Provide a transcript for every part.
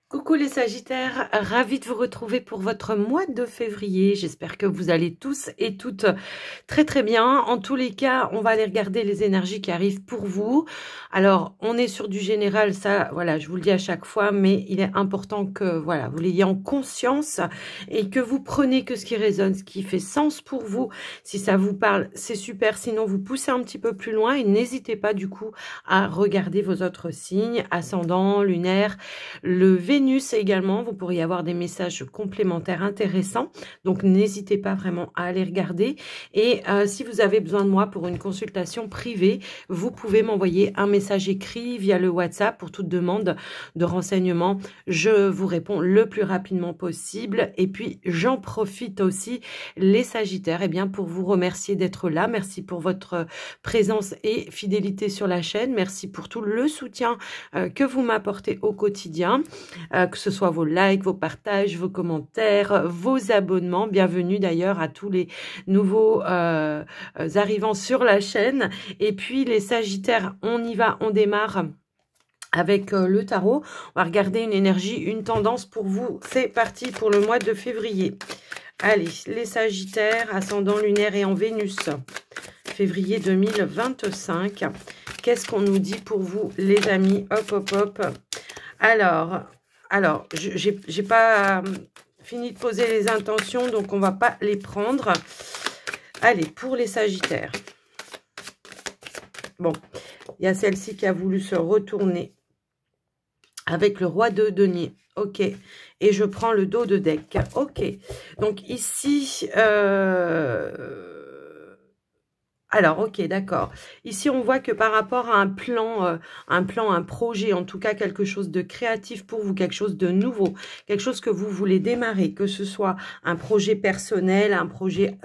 Coucou les Sagittaires, ravie de vous retrouver pour votre mois de février. J'espère que vous allez tous et toutes très très bien. En tous les cas, on va aller regarder les énergies qui arrivent pour vous. Alors, on est sur du général, ça, voilà, je vous le dis à chaque fois, mais il est important que, voilà, vous l'ayez en conscience et que vous preniez que ce qui résonne, ce qui fait sens pour vous. Si ça vous parle, c'est super. Sinon, vous poussez un petit peu plus loin et n'hésitez pas du coup à regarder vos autres signes, ascendant, lunaire, le Vénus également, vous pourriez avoir des messages complémentaires intéressants. Donc, n'hésitez pas vraiment à aller regarder. Et si vous avez besoin de moi pour une consultation privée, vous pouvez m'envoyer un message écrit via le WhatsApp pour toute demande de renseignements. Je vous réponds le plus rapidement possible. Et puis, j'en profite aussi, les Sagittaires, eh bien, pour vous remercier d'être là. Merci pour votre présence et fidélité sur la chaîne. Merci pour tout le soutien que vous m'apportez au quotidien. Que ce soit vos likes, vos partages, vos commentaires, vos abonnements. Bienvenue d'ailleurs à tous les nouveaux arrivants sur la chaîne. Et puis les Sagittaires, on y va, on démarre avec le tarot. On va regarder une énergie, une tendance pour vous. C'est parti pour le mois de février. Allez, les Sagittaires, ascendant lunaire et en Vénus. Février 2025. Qu'est-ce qu'on nous dit pour vous, les amis? Hop, hop, hop. Alors, j'ai pas fini de poser les intentions, donc on va pas les prendre. Allez, pour les Sagittaires. Bon, il y a celle-ci qui a voulu se retourner avec le roi de denier. Ok, et je prends le dos de deck. Ok, donc ici... Alors, ok, d'accord. Ici, on voit que par rapport à un plan, un projet, en tout cas quelque chose de créatif pour vous, quelque chose de nouveau, quelque chose que vous voulez démarrer, que ce soit un projet personnel, un projet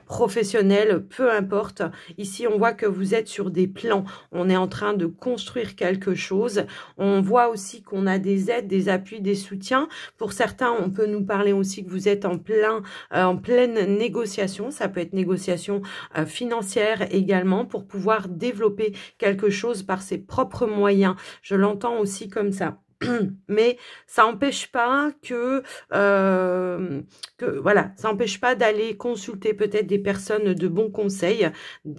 professionnel, peu importe. Ici, on voit que vous êtes sur des plans. On est en train de construire quelque chose. On voit aussi qu'on a des aides, des appuis, des soutiens. Pour certains, on peut nous parler aussi que vous êtes en pleine négociation. Ça peut être négociation financière également pour pouvoir développer quelque chose par ses propres moyens. Je l'entends aussi comme ça. Mais ça n'empêche pas voilà, ça n'empêche pas d'aller consulter peut-être des personnes de bons conseils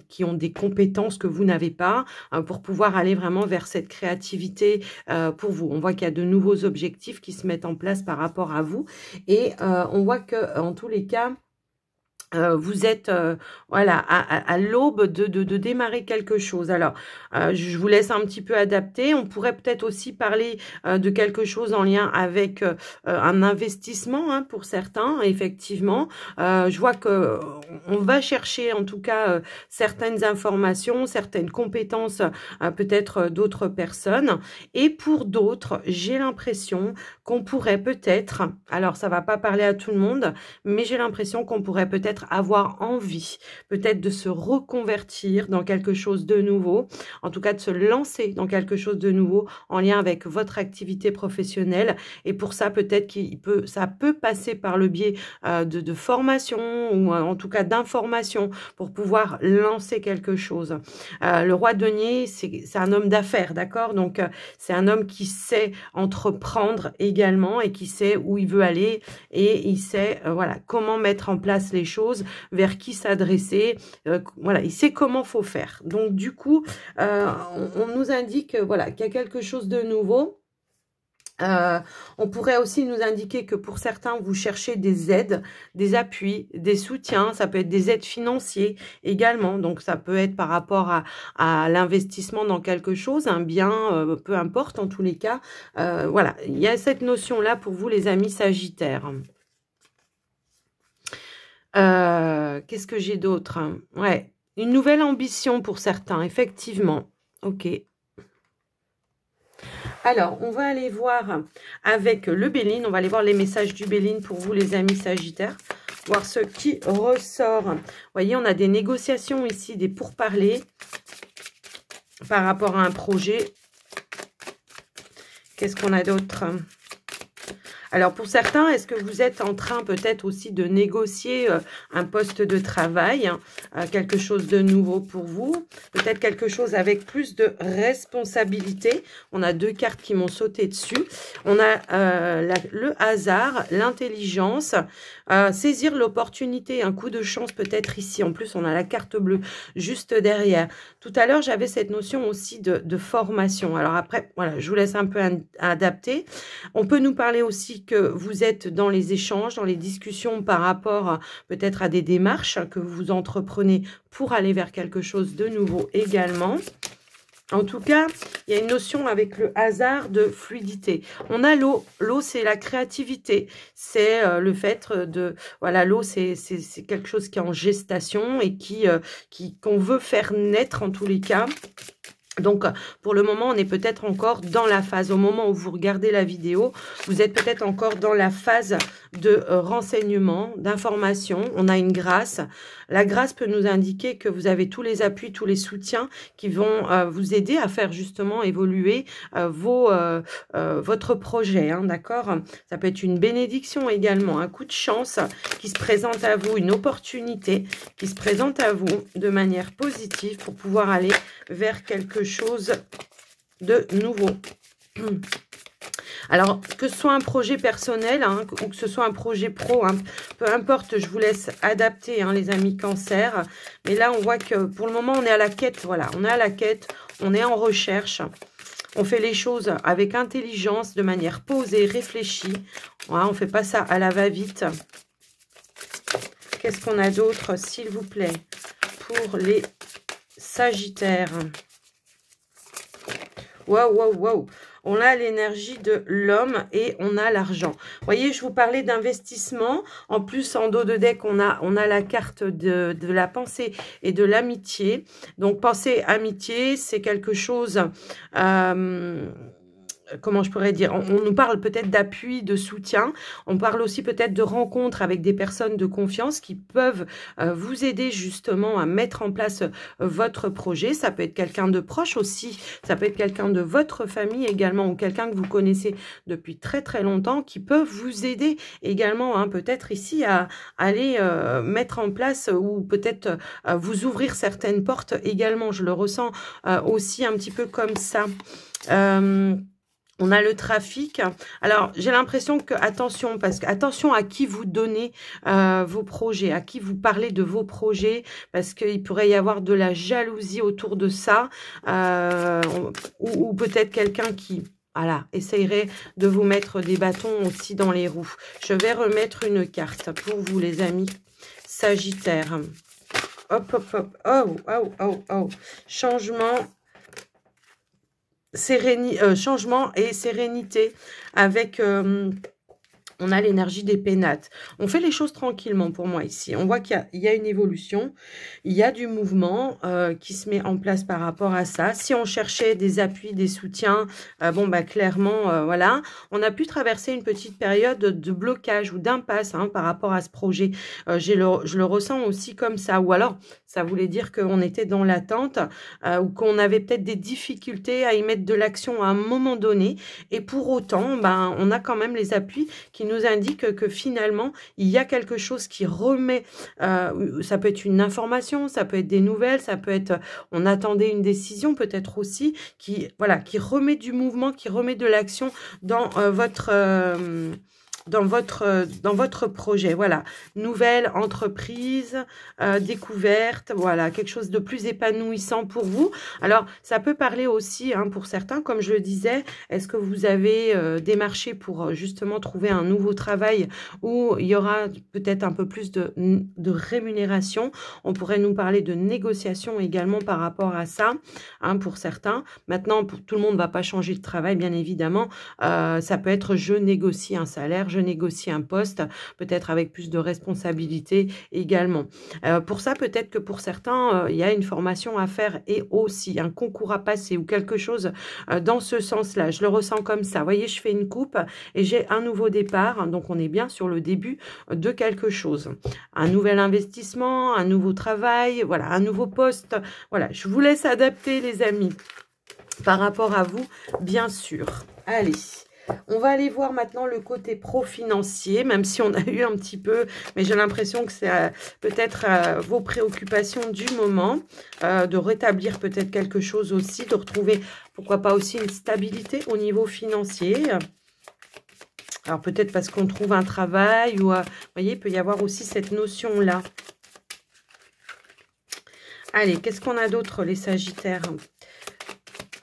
qui ont des compétences que vous n'avez pas pour pouvoir aller vraiment vers cette créativité pour vous. On voit qu'il y a de nouveaux objectifs qui se mettent en place par rapport à vous et on voit que en tous les cas, vous êtes voilà à l'aube de démarrer quelque chose. Alors, je vous laisse un petit peu adapter. On pourrait peut-être aussi parler de quelque chose en lien avec un investissement hein, pour certains, effectivement. Je vois que on va chercher en tout cas certaines informations, certaines compétences, peut-être d'autres personnes. Et pour d'autres, j'ai l'impression qu'on pourrait peut-être, alors ça va pas parler à tout le monde, mais j'ai l'impression qu'on pourrait peut-être avoir envie, peut-être de se reconvertir dans quelque chose de nouveau, en tout cas de se lancer dans quelque chose de nouveau en lien avec votre activité professionnelle. Et pour ça, peut-être ça peut passer par le biais de formation ou en tout cas d'information pour pouvoir lancer quelque chose. Le roi denier, c'est un homme d'affaires, d'accord? Donc, c'est un homme qui sait entreprendre également et qui sait où il veut aller et il sait voilà comment mettre en place les choses, vers qui s'adresser, voilà, il sait comment faut faire. Donc du coup, on nous indique voilà qu'il y a quelque chose de nouveau. On pourrait aussi nous indiquer que pour certains, vous cherchez des aides, des appuis, des soutiens. Ça peut être des aides financières également. Donc, ça peut être par rapport à l'investissement dans quelque chose, un bien, peu importe en tous les cas. Voilà, il y a cette notion-là pour vous, les amis Sagittaires. Qu'est-ce que j'ai d'autre? Ouais, une nouvelle ambition pour certains, effectivement. Ok. Alors, on va aller voir avec le Béline. On va aller voir les messages du Béline pour vous, les amis Sagittaires. Voir ce qui ressort. Vous voyez, on a des négociations ici, des pourparlers par rapport à un projet. Qu'est-ce qu'on a d'autre? Alors, pour certains, est-ce que vous êtes en train peut-être aussi de négocier un poste de travail, quelque chose de nouveau pour vous, peut-être quelque chose avec plus de responsabilité. On a deux cartes qui m'ont sauté dessus. On a le hasard, l'intelligence, saisir l'opportunité, un coup de chance peut-être ici. En plus, on a la carte bleue juste derrière. Tout à l'heure, j'avais cette notion aussi de formation. Alors après, voilà, je vous laisse un peu adapter. On peut nous parler aussi que vous êtes dans les échanges, dans les discussions par rapport peut-être à des démarches que vous entreprenez pour aller vers quelque chose de nouveau également. En tout cas, il y a une notion avec le hasard de fluidité. On a l'eau. L'eau, c'est la créativité. C'est le fait de... Voilà, l'eau, c'est quelque chose qui est en gestation et qu'on veut faire naître en tous les cas. Donc, pour le moment, on est peut-être encore dans la phase, au moment où vous regardez la vidéo, vous êtes peut-être encore dans la phase de renseignement, d'information. On a une grâce. La grâce peut nous indiquer que vous avez tous les appuis, tous les soutiens qui vont vous aider à faire justement évoluer votre projet, hein, d'accord? Ça peut être une bénédiction également, un coup de chance qui se présente à vous, une opportunité qui se présente à vous de manière positive pour pouvoir aller vers quelque chose de nouveau. Alors, que ce soit un projet personnel hein, ou que ce soit un projet pro, hein, peu importe, je vous laisse adapter hein, les amis Cancer. Mais là, on voit que pour le moment, on est à la quête. Voilà, on est à la quête, on est en recherche. On fait les choses avec intelligence, de manière posée, réfléchie. Voilà, on ne fait pas ça à la va-vite. Qu'est-ce qu'on a d'autre, s'il vous plaît, pour les Sagittaires? Waouh, waouh, waouh. On a l'énergie de l'homme et on a l'argent. Vous voyez, je vous parlais d'investissement. En plus, en dos de deck, on a la carte de la pensée et de l'amitié. Donc, pensée, amitié, c'est quelque chose... comment je pourrais dire, on nous parle peut-être d'appui, de soutien, on parle aussi peut-être de rencontres avec des personnes de confiance qui peuvent vous aider justement à mettre en place votre projet. Ça peut être quelqu'un de proche aussi, ça peut être quelqu'un de votre famille également ou quelqu'un que vous connaissez depuis très très longtemps qui peut vous aider également, hein, peut-être ici à aller mettre en place ou peut-être vous ouvrir certaines portes également. Je le ressens aussi un petit peu comme ça. On a le trafic. Alors, j'ai l'impression que, attention, parce que attention à qui vous donnez vos projets, à qui vous parlez de vos projets, parce qu'il pourrait y avoir de la jalousie autour de ça, ou peut-être quelqu'un qui... Voilà, essayerait de vous mettre des bâtons aussi dans les roues. Je vais remettre une carte pour vous, les amis Sagittaires. Hop, hop, hop. Oh, oh, oh, oh. Changement... changement et sérénité avec... on a l'énergie des pénates. On fait les choses tranquillement pour moi ici. On voit qu'il y a une évolution. Il y a du mouvement qui se met en place par rapport à ça. Si on cherchait des appuis, des soutiens, bon, bah clairement, voilà. On a pu traverser une petite période de blocage ou d'impasse hein, par rapport à ce projet. Je le ressens aussi comme ça. Ou alors, ça voulait dire qu'on était dans l'attente ou qu'on avait peut-être des difficultés à y mettre de l'action à un moment donné. Et pour autant, ben, on a quand même les appuis qui nous indique que finalement, il y a quelque chose qui remet, ça peut être une information, ça peut être des nouvelles, ça peut être, on attendait une décision peut-être aussi, qui remet du mouvement, qui remet de l'action dans dans votre projet. Voilà, nouvelle entreprise, découverte, voilà, quelque chose de plus épanouissant pour vous. Alors, ça peut parler aussi, hein, pour certains, comme je le disais, est-ce que vous avez démarché pour justement trouver un nouveau travail où il y aura peut-être un peu plus de rémunération. On pourrait nous parler de négociation également par rapport à ça, hein, pour certains. Maintenant, pour tout le monde ne va pas changer de travail, bien évidemment. Ça peut être je négocie un salaire, je négocie un poste, peut-être avec plus de responsabilité également. Pour ça, peut-être que pour certains, il y a une formation à faire et aussi un concours à passer ou quelque chose dans ce sens-là. Je le ressens comme ça. Vous voyez, je fais une coupe et j'ai un nouveau départ. Donc, on est bien sur le début de quelque chose. Un nouvel investissement, un nouveau travail, voilà, un nouveau poste. Voilà, je vous laisse adapter, les amis, par rapport à vous, bien sûr. Allez. On va aller voir maintenant le côté pro-financier, même si on a eu un petit peu, mais j'ai l'impression que c'est peut-être vos préoccupations du moment, de rétablir peut-être quelque chose aussi, de retrouver, pourquoi pas aussi une stabilité au niveau financier. Alors peut-être parce qu'on trouve un travail ou, vous voyez, il peut y avoir aussi cette notion-là. Allez, qu'est-ce qu'on a d'autre, les Sagittaires?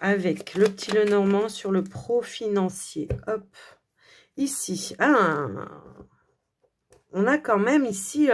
Avec le petit Lenormand sur le pro-financier. Hop, ici. On a quand même ici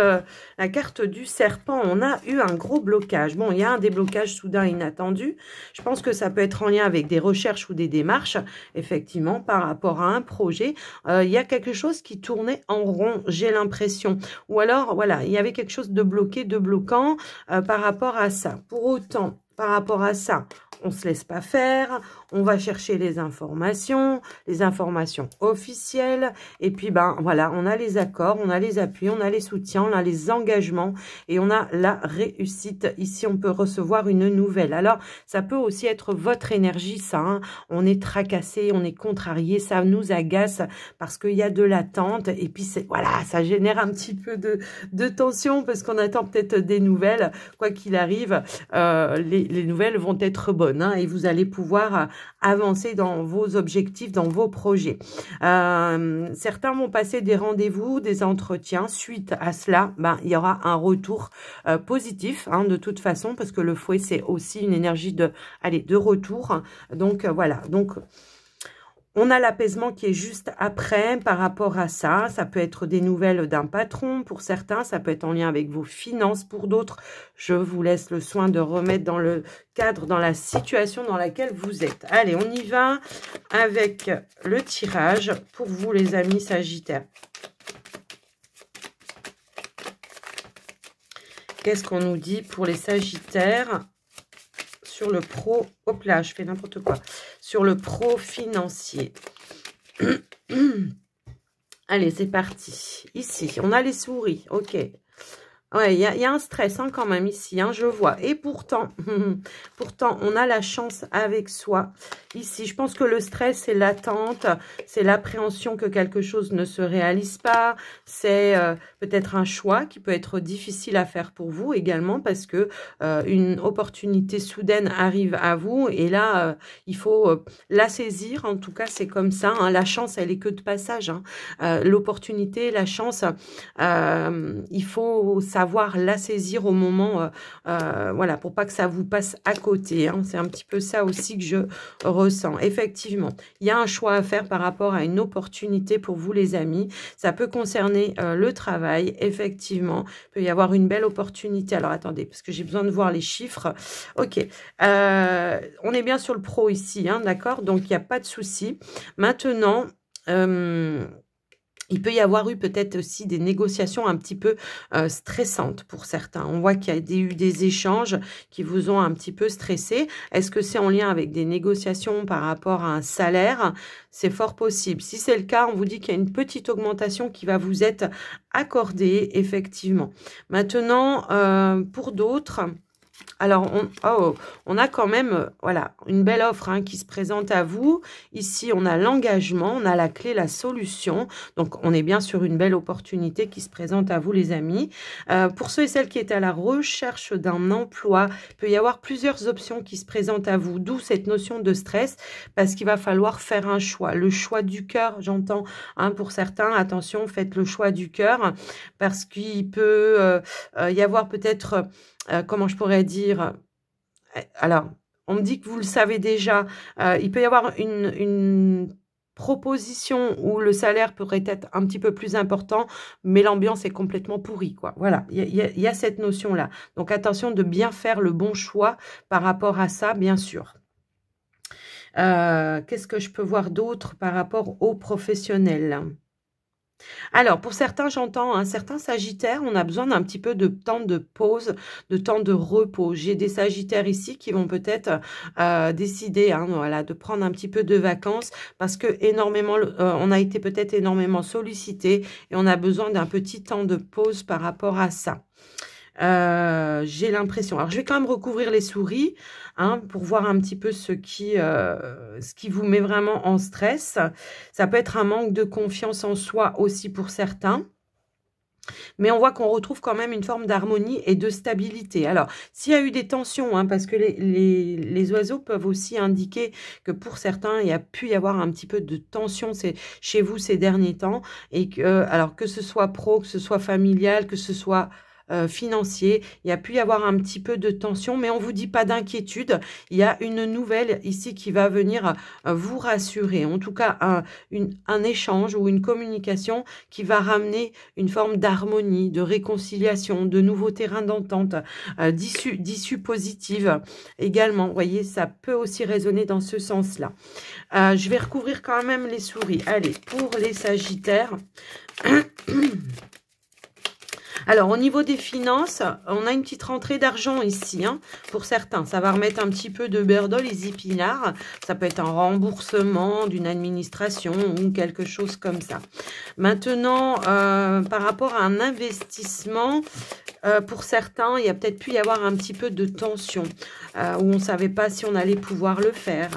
la carte du serpent. On a eu un gros blocage. Bon, il y a un déblocage soudain inattendu. Je pense que ça peut être en lien avec des recherches ou des démarches, effectivement, par rapport à un projet. Il y a quelque chose qui tournait en rond, j'ai l'impression. Ou alors, voilà, il y avait quelque chose de bloqué, de bloquant par rapport à ça. Pour autant, par rapport à ça, on ne se laisse pas faire, on va chercher les informations officielles, et puis ben voilà, on a les accords, on a les appuis, on a les soutiens, on a les engagements, et on a la réussite. Ici, on peut recevoir une nouvelle. Alors, ça peut aussi être votre énergie, ça, hein. On est tracassé, on est contrarié, ça nous agace, parce qu'il y a de l'attente, et puis voilà, ça génère un petit peu de tension, parce qu'on attend peut-être des nouvelles. Quoi qu'il arrive, les nouvelles vont être bonnes. Et vous allez pouvoir avancer dans vos objectifs, dans vos projets. Certains vont passer des rendez-vous, des entretiens. Suite à cela, ben, il y aura un retour positif, hein, de toute façon, parce que le fouet, c'est aussi une énergie de retour. Donc, voilà. Donc, on a l'apaisement qui est juste après par rapport à ça. Ça peut être des nouvelles d'un patron pour certains. Ça peut être en lien avec vos finances pour d'autres. Je vous laisse le soin de remettre dans le cadre, dans la situation dans laquelle vous êtes. Allez, on y va avec le tirage pour vous, les amis Sagittaires. Qu'est-ce qu'on nous dit pour les Sagittaires sur le pro? Hop là, je fais n'importe quoi. Sur le pro financier. Allez, c'est parti. Ici, on a les souris. Ok. Ouais, il y a un stress hein, quand même ici, hein, je vois. Et pourtant, pourtant, on a la chance avec soi. Ici, je pense que le stress, c'est l'attente, c'est l'appréhension que quelque chose ne se réalise pas. C'est peut-être un choix qui peut être difficile à faire pour vous également parce que une opportunité soudaine arrive à vous. Et là, il faut la saisir. En tout cas, c'est comme ça. Hein. La chance, elle est que de passage. Hein. L'opportunité, la chance, il faut savoir la saisir au moment, voilà, pour pas que ça vous passe à côté. Hein. C'est un petit peu ça aussi que je ressens. Effectivement, il y a un choix à faire par rapport à une opportunité pour vous, les amis. Ça peut concerner le travail, effectivement. Il peut y avoir une belle opportunité. Alors, attendez, parce que j'ai besoin de voir les chiffres. Ok, on est bien sur le pro ici, hein, d'accord? Donc, il n'y a pas de souci. Maintenant... il peut y avoir eu peut-être aussi des négociations un petit peu stressantes pour certains. On voit qu'il y a eu des échanges qui vous ont un petit peu stressé. Est-ce que c'est en lien avec des négociations par rapport à un salaire? C'est fort possible. Si c'est le cas, on vous dit qu'il y a une petite augmentation qui va vous être accordée, effectivement. Maintenant, pour d'autres... Alors, on a quand même, voilà, une belle offre hein, qui se présente à vous. Ici, on a l'engagement, on a la clé, la solution. Donc, on est bien sur une belle opportunité qui se présente à vous, les amis. Pour ceux et celles qui étaient à la recherche d'un emploi, il peut y avoir plusieurs options qui se présentent à vous. D'où cette notion de stress, parce qu'il va falloir faire un choix. Le choix du cœur, j'entends, hein, pour certains, attention, faites le choix du cœur, parce qu'il peut y avoir peut-être... comment je pourrais dire, alors, on me dit que vous le savez déjà, il peut y avoir une proposition où le salaire pourrait être un petit peu plus important, mais l'ambiance est complètement pourrie, quoi. Voilà, il y a cette notion-là. Donc, attention de bien faire le bon choix par rapport à ça, bien sûr. Qu'est-ce que je peux voir d'autre par rapport aux professionnels ? Alors, pour certains, j'entends, hein, certains sagittaires, on a besoin d'un petit peu de temps de pause, de temps de repos. J'ai des sagittaires ici qui vont peut-être décider hein, voilà, de prendre un petit peu de vacances parce que énormément, on a été peut-être énormément sollicité et on a besoin d'un petit temps de pause par rapport à ça. J'ai l'impression. Alors, je vais quand même recouvrir les souris hein, pour voir un petit peu ce qui vous met vraiment en stress. Ça peut être un manque de confiance en soi aussi pour certains. Mais on voit qu'on retrouve quand même une forme d'harmonie et de stabilité. Alors, s'il y a eu des tensions, hein, parce que les oiseaux peuvent aussi indiquer que pour certains, il y a pu y avoir un petit peu de tension chez vous ces derniers temps. Et que, alors, que ce soit pro, que ce soit familial, que ce soit financier, il y a pu y avoir un petit peu de tension, mais on vous dit pas d'inquiétude. Il y a une nouvelle ici qui va venir vous rassurer. En tout cas, un échange ou une communication qui va ramener une forme d'harmonie, de réconciliation, de nouveaux terrains d'entente, d'issues positives également. Vous voyez, ça peut aussi résonner dans ce sens-là. Je vais recouvrir quand même les souris. Allez, pour les Sagittaires... Alors, au niveau des finances, on a une petite rentrée d'argent ici, hein, pour certains. Ça va remettre un petit peu de beurre dans les épinards. Ça peut être un remboursement d'une administration ou quelque chose comme ça. Maintenant, par rapport à un investissement, pour certains, il y a peut-être pu y avoir un petit peu de tension, où on ne savait pas si on allait pouvoir le faire.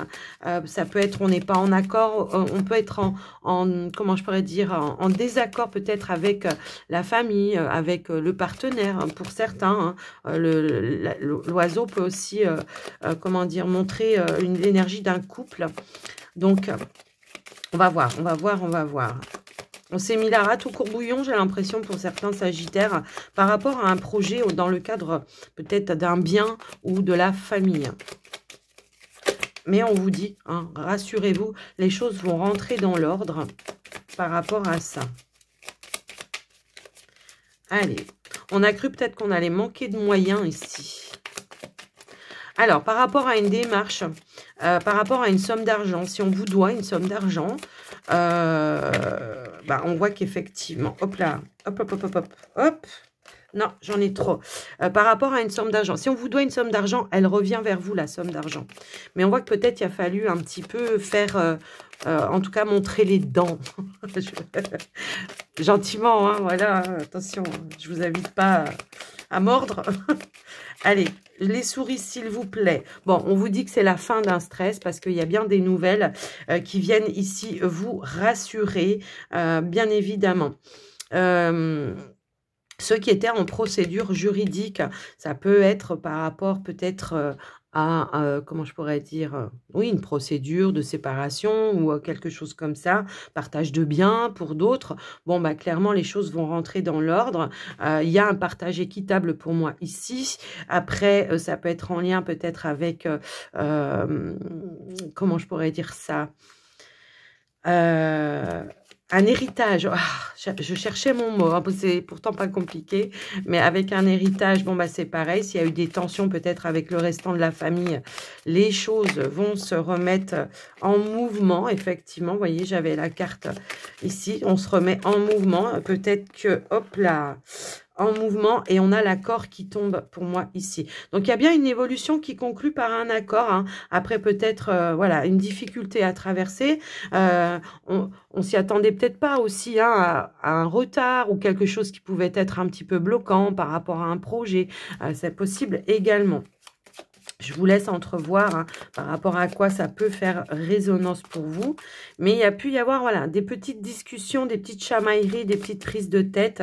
Ça peut être, on n'est pas en accord, on peut être comment je pourrais dire, en désaccord peut-être avec la famille, avec le partenaire, hein, pour certains. Hein. L'oiseau peut aussi, comment dire, montrer l'énergie d'un couple. Donc, on va voir, on va voir, on va voir. On s'est mis la rate au courbouillon, j'ai l'impression, pour certains Sagittaires, par rapport à un projet ou dans le cadre peut-être d'un bien ou de la famille. Mais on vous dit, hein, rassurez-vous, les choses vont rentrer dans l'ordre par rapport à ça. Allez, on a cru peut-être qu'on allait manquer de moyens ici. Alors, par rapport à une démarche, par rapport à une somme d'argent, si on vous doit une somme d'argent, bah, on voit qu'effectivement, hop là, hop, hop, hop, hop, hop, hop, non, j'en ai trop. Par rapport à une somme d'argent, si on vous doit une somme d'argent, elle revient vers vous, la somme d'argent. Mais on voit que peut-être il a fallu un petit peu faire, en tout cas, montrer les dents. Gentiment, hein, voilà, attention, je vous invite pas à mordre. Allez, les souris, s'il vous plaît. Bon, on vous dit que c'est la fin d'un stress parce qu'il y a bien des nouvelles qui viennent ici vous rassurer, bien évidemment. Ceux qui étaient en procédure juridique, ça peut être par rapport peut-être à, comment je pourrais dire, oui, une procédure de séparation ou quelque chose comme ça, partage de biens pour d'autres. Bon, bah clairement, les choses vont rentrer dans l'ordre. Il y a un partage équitable pour moi ici. Après, ça peut être en lien peut-être avec, comment je pourrais dire ça, un héritage, je cherchais mon mot, hein, c'est pourtant pas compliqué, mais avec un héritage, bon bah c'est pareil, s'il y a eu des tensions peut-être avec le restant de la famille, les choses vont se remettre en mouvement, effectivement, vous voyez, j'avais la carte ici, on se remet en mouvement, peut-être que, hop là, en mouvement, et on a l'accord qui tombe pour moi ici. Donc, il y a bien une évolution qui conclut par un accord. Hein. Après, peut-être, voilà, une difficulté à traverser. On s'y attendait peut-être pas aussi hein, à un retard ou quelque chose qui pouvait être un petit peu bloquant par rapport à un projet. C'est possible également. Je vous laisse entrevoir hein, par rapport à quoi ça peut faire résonance pour vous. Mais il y a pu y avoir voilà, des petites discussions, des petites chamailleries, des petites prises de tête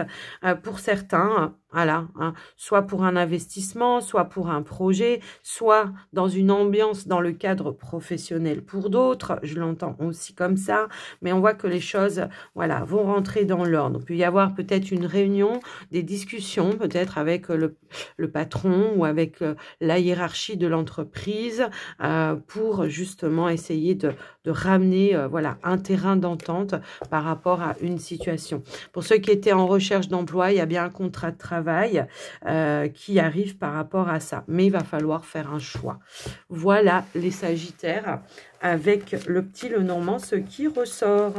pour certains. Voilà, hein, soit pour un investissement, soit pour un projet, soit dans une ambiance dans le cadre professionnel pour d'autres. Je l'entends aussi comme ça, mais on voit que les choses voilà, vont rentrer dans l'ordre. Il peut y avoir peut-être une réunion, des discussions peut-être avec le patron ou avec la hiérarchie de l'entreprise pour justement essayer de ramener voilà, un terrain d'entente par rapport à une situation. Pour ceux qui étaient en recherche d'emploi, il y a bien un contrat de travail qui arrive par rapport à ça. Mais il va falloir faire un choix. Voilà les Sagittaires avec le petit Lenormand, ce qui ressort.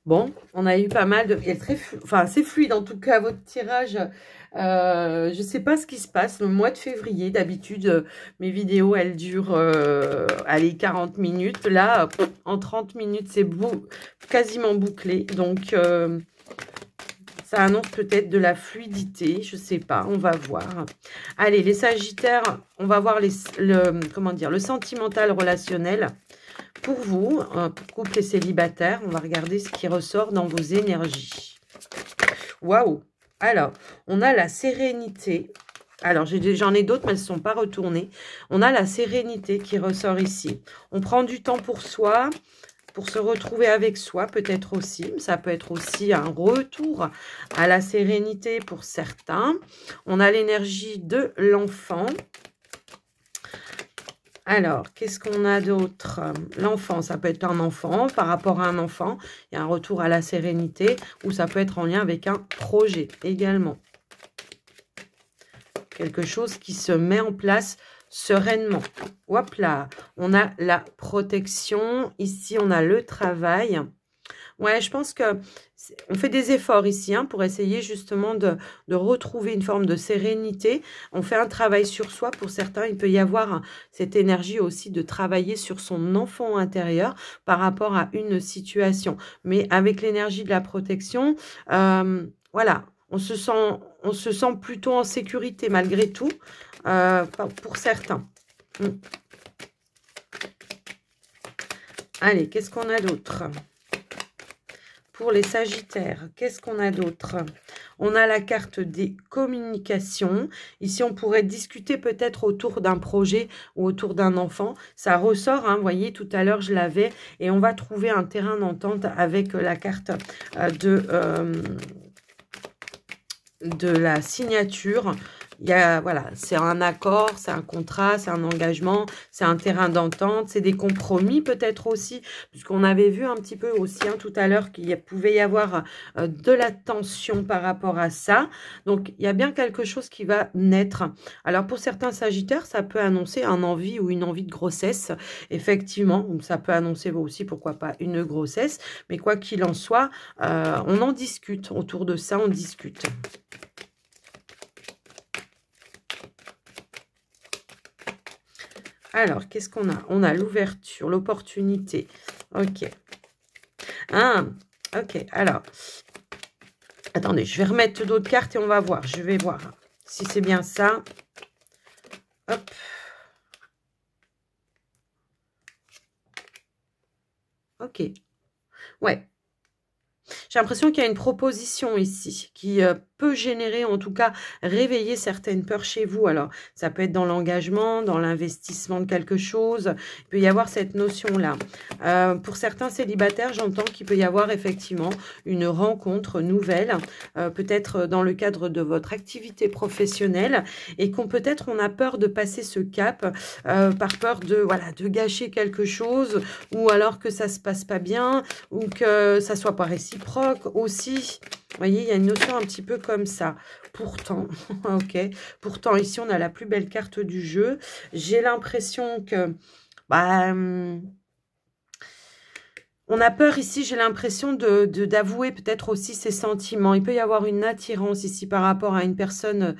Bon, on a eu pas mal de... Enfin, c'est fluide en tout cas votre tirage. Je ne sais pas ce qui se passe le mois de février. D'habitude, mes vidéos, elles durent allez, 40 minutes. Là, en 30 minutes, c'est quasiment bouclé. Donc, Ça annonce peut-être de la fluidité, je ne sais pas, on va voir. Allez, les Sagittaires, on va voir comment dire, le sentimental relationnel pour vous, pour couple et célibataire. On va regarder ce qui ressort dans vos énergies. Waouh! Alors, on a la sérénité. Alors, j'en ai d'autres, mais elles ne sont pas retournées. On a la sérénité qui ressort ici. On prend du temps pour soi, pour se retrouver avec soi, peut-être aussi. Ça peut être aussi un retour à la sérénité pour certains. On a l'énergie de l'enfant. Alors, qu'est-ce qu'on a d'autre? L'enfant, ça peut être un enfant, par rapport à un enfant. Il y a un retour à la sérénité, ou ça peut être en lien avec un projet également. Quelque chose qui se met en place sereinement. Hop là, on a la protection. Ici, on a le travail. Ouais, je pense que on fait des efforts ici pour essayer justement de retrouver une forme de sérénité. On fait un travail sur soi. Pour certains, il peut y avoir cette énergie aussi de travailler sur son enfant intérieur par rapport à une situation. Mais avec l'énergie de la protection, voilà, on se sent plutôt en sécurité malgré tout pour certains. Allez, qu'est-ce qu'on a d'autre ? Pour les Sagittaires, qu'est-ce qu'on a d'autre? On a la carte des communications. Ici, on pourrait discuter peut-être autour d'un projet ou autour d'un enfant. Ça ressort, vous voyez, tout à l'heure, je l'avais. Et on va trouver un terrain d'entente avec la carte de la signature. Il y a, voilà, c'est un accord, c'est un contrat, c'est un engagement, c'est un terrain d'entente, c'est des compromis peut-être aussi, puisqu'on avait vu un petit peu aussi tout à l'heure qu'il pouvait y avoir de la tension par rapport à ça. Donc, il y a bien quelque chose qui va naître. Alors, pour certains Sagittaires, ça peut annoncer un envie ou une envie de grossesse, effectivement. Donc, ça peut annoncer aussi, pourquoi pas, une grossesse. Mais quoi qu'il en soit, on en discute. Autour de ça, on discute. Alors, qu'est-ce qu'on a? On a l'ouverture, l'opportunité. Ok. Ok. Alors, attendez, je vais remettre d'autres cartes et on va voir. Je vais voir si c'est bien ça. Hop. Ok. Ouais. J'ai l'impression qu'il y a une proposition ici qui peut générer, en tout cas, réveiller certaines peurs chez vous. Alors, ça peut être dans l'engagement, dans l'investissement de quelque chose. Il peut y avoir cette notion-là. Pour certains célibataires, j'entends qu'il peut y avoir effectivement une rencontre nouvelle, peut-être dans le cadre de votre activité professionnelle, et qu'on peut-être on a peur de passer ce cap, par peur de gâcher quelque chose, ou alors que ça se passe pas bien, ou que ça soit pas réciproque aussi. Vous voyez, il y a une notion un petit peu comme ça. Pourtant, ok. Pourtant, ici, on a la plus belle carte du jeu. J'ai l'impression que... on a peur ici, j'ai l'impression d'avouer peut-être aussi ses sentiments. Il peut y avoir une attirance ici par rapport à une personne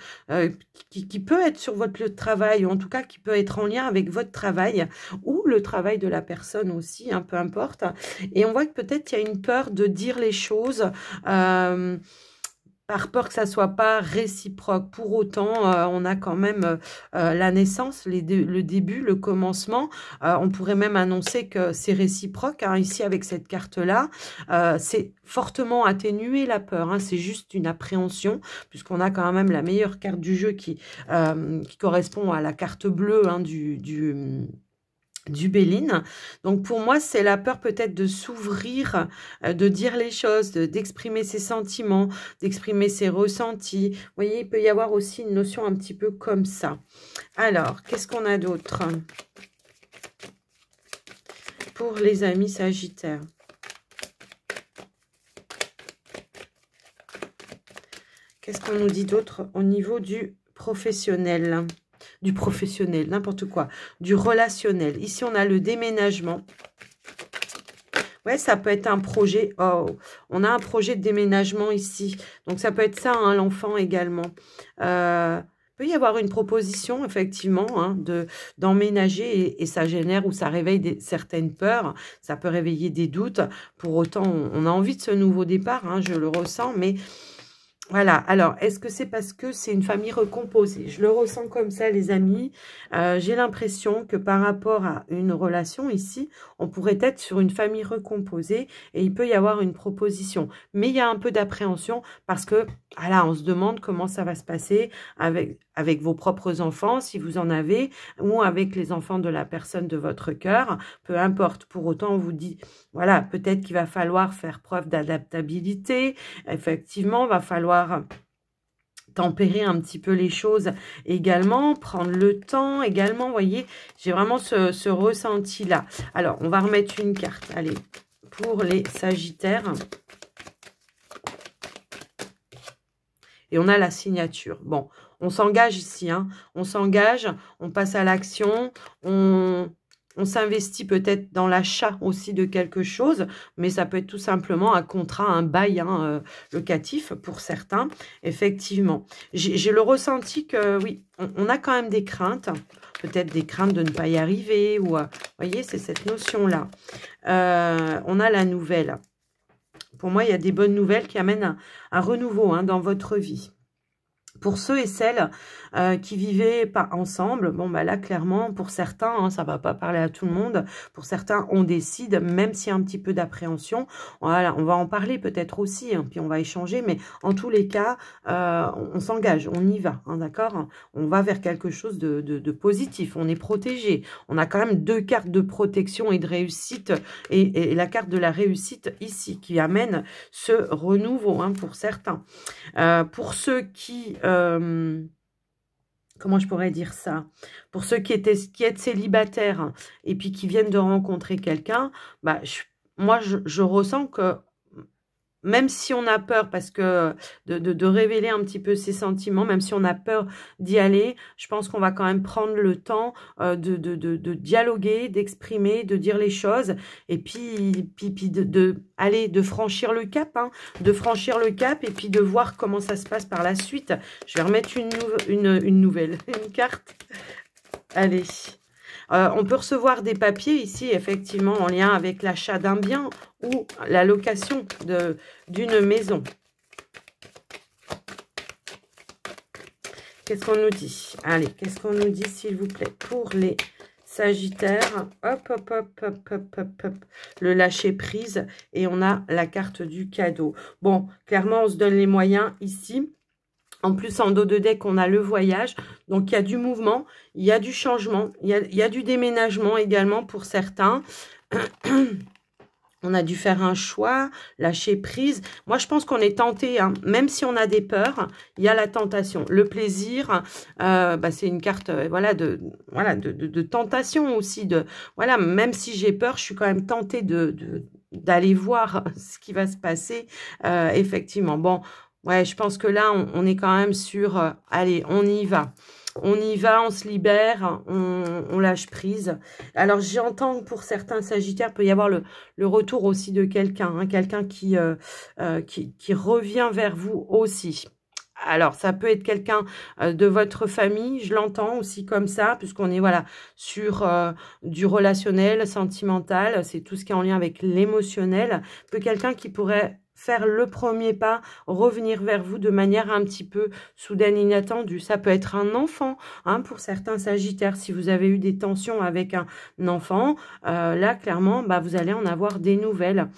qui peut être sur votre lieu de travail, ou en tout cas qui peut être en lien avec votre travail, ou le travail de la personne aussi, peu importe. Et on voit que peut-être il y a une peur de dire les choses, par peur que ça soit pas réciproque. Pour autant, on a quand même la naissance, le début, le commencement. On pourrait même annoncer que c'est réciproque. Ici, avec cette carte-là, c'est fortement atténué la peur. C'est juste une appréhension, puisqu'on a quand même la meilleure carte du jeu qui correspond à la carte bleue du Béline. Donc pour moi, c'est la peur peut-être de s'ouvrir, de dire les choses, d'exprimer ses sentiments, d'exprimer ses ressentis. Vous voyez, il peut y avoir aussi une notion un petit peu comme ça. Alors, qu'est-ce qu'on a d'autre pour les amis Sagittaires? Qu'est-ce qu'on nous dit d'autre au niveau du professionnel? Du professionnel, n'importe quoi, du relationnel. Ici, on a le déménagement. Ouais, ça peut être un projet. Oh, on a un projet de déménagement ici. Donc, ça peut être ça, l'enfant également. Il peut y avoir une proposition, effectivement, d'emménager et ça génère ou ça réveille certaines peurs. Ça peut réveiller des doutes. Pour autant, on a envie de ce nouveau départ, je le ressens, mais... Voilà, alors, est-ce que c'est parce que c'est une famille recomposée? Je le ressens comme ça, les amis. J'ai l'impression que par rapport à une relation ici, on pourrait être sur une famille recomposée et il peut y avoir une proposition. Mais il y a un peu d'appréhension parce que, voilà, on se demande comment ça va se passer avec vos propres enfants, si vous en avez, ou avec les enfants de la personne de votre cœur, peu importe. Pour autant, on vous dit, voilà, peut-être qu'il va falloir faire preuve d'adaptabilité. Effectivement, va falloir tempérer un petit peu les choses également, prendre le temps également, vous voyez, j'ai vraiment ce ressenti-là. Alors, on va remettre une carte, allez, pour les Sagittaires. Et on a la signature. Bon, on s'engage ici, hein. On s'engage, on passe à l'action, on s'investit peut-être dans l'achat aussi de quelque chose, mais ça peut être tout simplement un contrat, un bail locatif pour certains, effectivement. J'ai le ressenti que, oui, on a quand même des craintes, peut-être des craintes de ne pas y arriver, ou, vous voyez, c'est cette notion-là. On a la nouvelle. Pour moi, il y a des bonnes nouvelles qui amènent un renouveau dans votre vie. Pour ceux et celles qui vivaient pas ensemble, bon, bah là, clairement, pour certains, ça va pas parler à tout le monde. Pour certains, on décide, même s'il y a un petit peu d'appréhension. Voilà, on va en parler peut-être aussi, puis on va échanger. Mais en tous les cas, on s'engage, on y va, d'accord? On va vers quelque chose de positif. On est protégé. On a quand même 2 cartes de protection et de réussite. Et la carte de la réussite ici, qui amène ce renouveau, pour certains. Pour ceux qui... comment je pourrais dire ça? Pour ceux qui êtes célibataires et puis qui viennent de rencontrer quelqu'un, bah, moi, je ressens que même si on a peur parce que de révéler un petit peu ses sentiments, même si on a peur d'y aller, je pense qu'on va quand même prendre le temps de dialoguer, d'exprimer, de dire les choses et puis de franchir le cap, de franchir le cap et puis de voir comment ça se passe par la suite. Je vais remettre une nouvelle, une carte. Allez. On peut recevoir des papiers ici, effectivement, en lien avec l'achat d'un bien ou la location d'une maison. Qu'est-ce qu'on nous dit? Allez, qu'est-ce qu'on nous dit, s'il vous plaît, pour les Sagittaires? Hop, hop, hop, hop, hop, hop, hop. Le lâcher-prise. Et on a la carte du cadeau. Bon, clairement, on se donne les moyens ici. En plus, en dos de deck, on a le voyage. Donc, il y a du mouvement, il y a du changement, il y a du déménagement également pour certains. On a dû faire un choix, lâcher prise. Moi, je pense qu'on est tenté, même si on a des peurs, il y a la tentation. Le plaisir, c'est une carte de tentation aussi. Voilà, même si j'ai peur, je suis quand même tentée d'aller voir ce qui va se passer. Effectivement, bon... Ouais, je pense que là, on est quand même sur... allez, on y va. On y va, on se libère, on lâche prise. Alors, j'entends que pour certains Sagittaires, il peut y avoir le retour aussi de quelqu'un. Quelqu'un qui revient vers vous aussi. Alors, ça peut être quelqu'un de votre famille, je l'entends aussi comme ça, puisqu'on est sur du relationnel, sentimental, c'est tout ce qui est en lien avec l'émotionnel. Peut quelqu'un qui pourrait faire le premier pas, revenir vers vous de manière un petit peu soudaine, inattendue. Ça peut être un enfant, pour certains Sagittaires. Si vous avez eu des tensions avec un enfant, là, clairement, vous allez en avoir des nouvelles.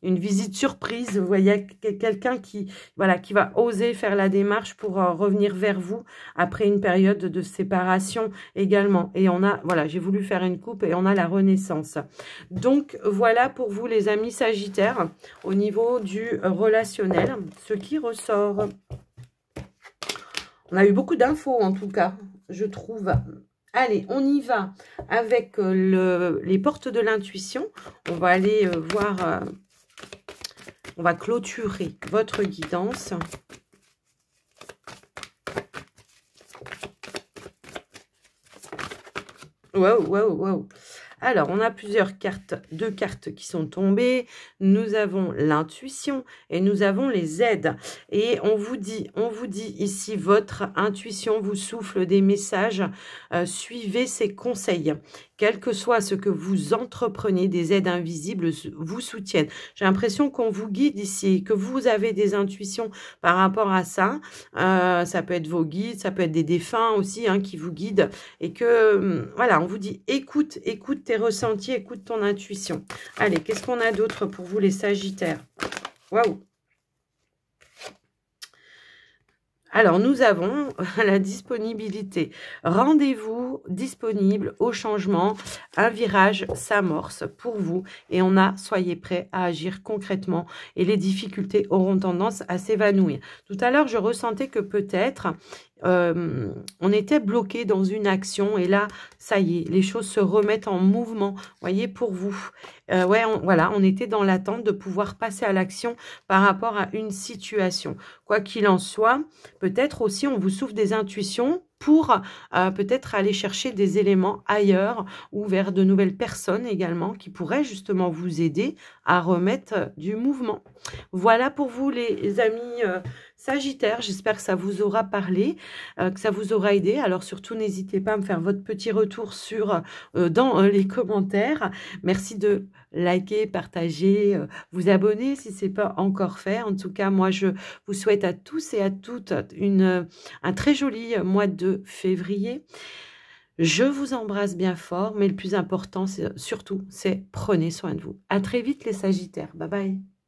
Une visite surprise, vous voyez, quelqu'un qui va oser faire la démarche pour revenir vers vous après une période de séparation également. Et on a, j'ai voulu faire une coupe et on a la renaissance. Donc, voilà pour vous, les amis Sagittaires, au niveau du relationnel, ce qui ressort. On a eu beaucoup d'infos, en tout cas, je trouve. Allez, on y va avec les portes de l'intuition. On va aller voir... on va clôturer votre guidance. Wow, wow, wow. Alors, on a plusieurs cartes, 2 cartes qui sont tombées. Nous avons l'intuition et nous avons les aides. Et on vous dit ici, votre intuition vous souffle des messages. Suivez ses conseils. quel que soit ce que vous entreprenez, des aides invisibles vous soutiennent. J'ai l'impression qu'on vous guide ici, que vous avez des intuitions par rapport à ça. Ça peut être vos guides, ça peut être des défunts aussi hein, qui vous guident. Et que, voilà, on vous dit, écoute tes ressentis, écoute ton intuition. Allez, qu'est-ce qu'on a d'autre pour vous les Sagittaires? Waouh! Alors, nous avons la disponibilité. Rendez-vous disponible au changement. Un virage s'amorce pour vous. Et on a, soyez prêts à agir concrètement. Et les difficultés auront tendance à s'évanouir. Tout à l'heure, je ressentais que peut-être on était bloqué dans une action. Et là, ça y est, les choses se remettent en mouvement. Voyez, pour vous. Ouais, voilà, on était dans l'attente de pouvoir passer à l'action par rapport à une situation. Quoi qu'il en soit, peut-être aussi on vous souffle des intuitions pour peut-être aller chercher des éléments ailleurs ou vers de nouvelles personnes également qui pourraient justement vous aider à remettre du mouvement. Voilà pour vous les amis Sagittaires. J'espère que ça vous aura parlé, que ça vous aura aidé. Alors surtout, n'hésitez pas à me faire votre petit retour dans les commentaires. Merci de liker, partager, vous abonner si ce n'est pas encore fait. En tout cas, moi, je vous souhaite à tous et à toutes un très joli mois de février. Je vous embrasse bien fort, mais le plus important, surtout, c'est prenez soin de vous. À très vite les Sagittaires. Bye bye.